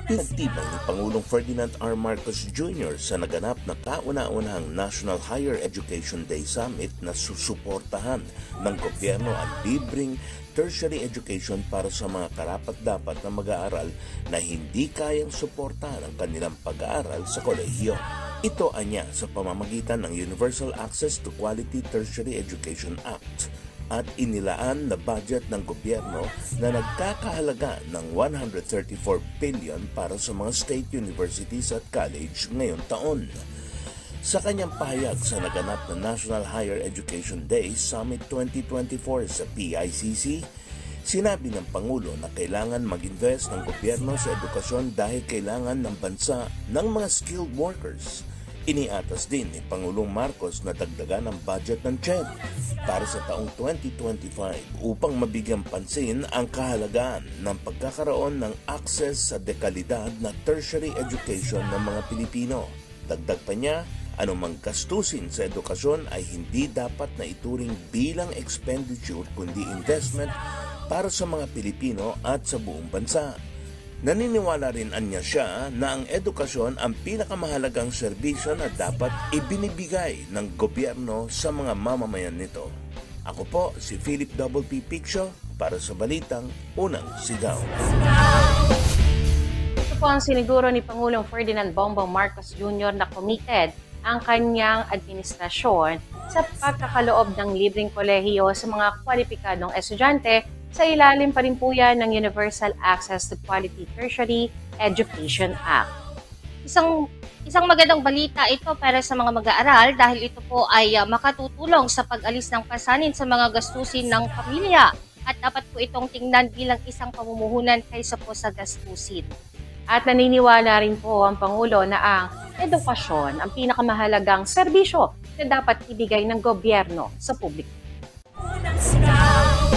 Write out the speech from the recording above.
Pinagtibay ni Pangulong Ferdinand R. Marcos Jr. sa naganap na kauna-unahang National Higher Education Day Summit na susuportahan ng gobyerno ang libreng tertiary education para sa mga karapat-dapat na mag-aaral na hindi kayang suportahan ang kanilang pag-aaral sa kolehiyo. Ito anya sa pamamagitan ng Universal Access to Quality Tertiary Education Act at inilaan na budget ng gobyerno na nagkakahalaga ng 134 billion para sa mga state universities at college ngayong taon. Sa kanyang pahayag sa naganap na National Higher Education Day Summit 2024 sa PICC, sinabi ng Pangulo na kailangan mag-invest ng gobyerno sa edukasyon dahil kailangan ng bansa ng mga skilled workers. Iniatas din ni Pangulong Marcos na dagdagan ang budget ng CHED para sa taong 2025 upang mabigyang pansin ang kahalagaan ng pagkakaroon ng access sa dekalidad na tertiary education ng mga Pilipino. Dagdag pa niya, anumang gastusin sa edukasyon ay hindi dapat na ituring bilang expenditure kundi investment para sa mga Pilipino at sa buong bansa. Naniniwala rin anya siya na ang edukasyon ang pinakamahalagang serbisyo na dapat ibinibigay ng gobyerno sa mga mamamayan nito. Ako po si Philip P. Piccio para sa Balitang Unang Sigaw. Ito po ang siniguro ni Pangulong Ferdinand Bongbong Marcos Jr. na committed ang kanyang administrasyon sa pagkakaloob ng libreng kolehiyo sa mga kwalipikadong estudyante sa ilalim pa rin po yan ng Universal Access to Quality Tertiary Education Act. Isang magandang balita ito para sa mga mag-aaral dahil ito po ay makatutulong sa pag-alis ng pasanin sa mga gastusin ng pamilya at dapat po itong tingnan bilang isang pamumuhunan kaysa po sa gastusin. At naniniwala rin po ang Pangulo na ang edukasyon ang pinakamahalagang serbisyo na dapat ibigay ng gobyerno sa publiko.